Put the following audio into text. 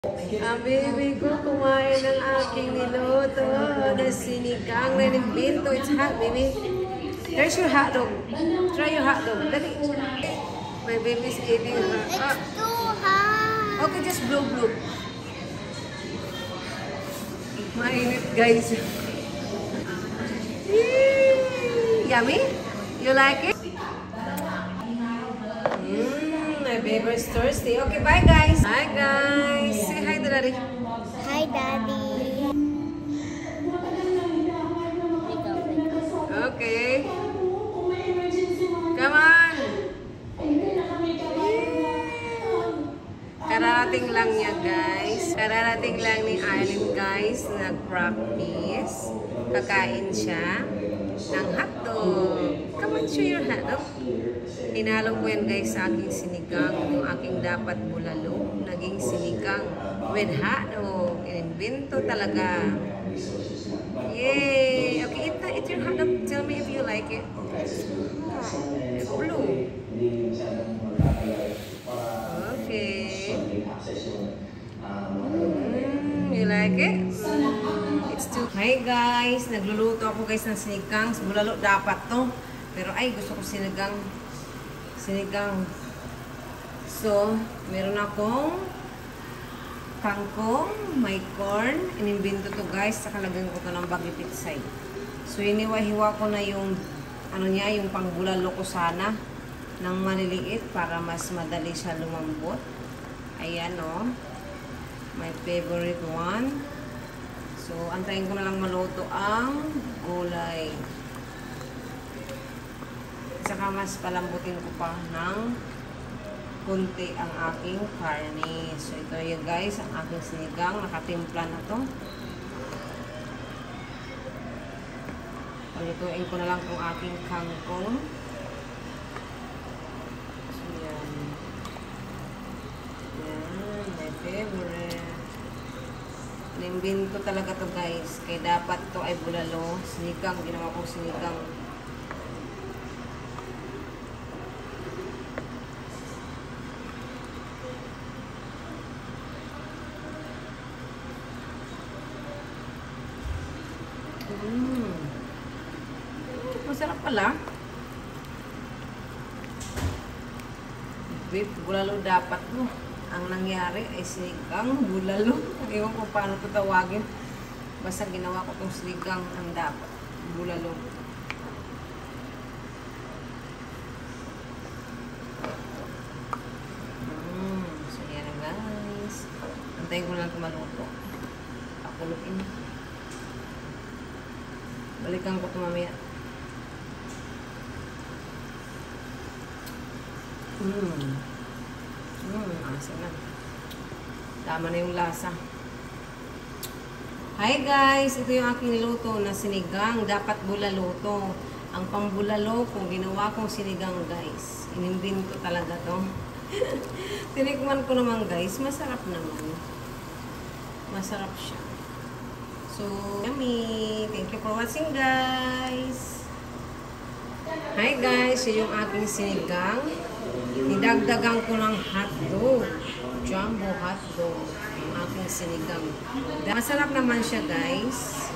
Ang baby ko kumain ng aking niluto na sinigang na nimbento. It's hot, baby. There's your hot dog. Try your hot dog. Dali. My baby's eating her. It's too hot. Okay, just blow. Mainit, guys. Yummy? You like it? My baby's thirsty. Okay, bye, guys. Hi, guys. Say hi to Daddy. Hi, Daddy. Okay. Come on. Kararating lang niya, guys. Kararating lang ni Arlene, guys. Nag-practice. Kakain siya ng hotdog. Come on, show your hotdog. Hinalo ko yan, guys, sa aking sinigang. Yung aking dapat bulalo. Naging sinigang with hotdog. Inimbento talaga. Yay! Okay, eat your hotdog. Tell me if you like it. Blue. Okay. You like it? It's too... Hi guys! Nagluluto ako guys ng sinigang. Bulalo dapat to. Pero ay, gusto ko sinigang. So, meron akong kangkong, may corn. Inimbento to guys. Saka lagyan ko to ng bagyo pitsay. So, iniwa-hiwa ko na yung ano niya, yung pangbulalo ko sana ng maliliit para mas madali siya lumambot. Ayan o. My favorite one. So, antayin ko na lang maluto ang gulay. Saka mas palambutin ko pa ng kunti ang aking karne. So, ito yun guys, ang aking sinigang. Nakatimpla na to. Palutuin ko na lang kung aking kangkong. So, yan. Yan, my favorite. Inimbento talaga to guys. Kaya dapat to ay bulalo. Sinigang, ginawa kong sinigang. Masarap pala. Beef bulalo dapat mo. Ang nangyari ay sinigang bulalo. Ewan ko paano ito tawagin. Basta ginawa ko itong sinigang ang dapat. Bulalo. So yan na guys. Antayin ko lang maluto. Pakuluin. Balikan ko ito mamaya. Asa na. Tama na yung lasa. Hi guys! Ito yung aking niluto na sinigang. Dapat bulalo to. Ang pambulalo kung ginawa kong sinigang guys. Inimbento talaga to. Tinikman ko naman guys. Masarap naman. Masarap siya. So, yummy! Thank you for watching guys! Hi guys! Yun yung aking sinigang. Nidagdagan ko ng hotdog. Jumbo hotdog. Yung aking sinigang. Masarap naman siya guys.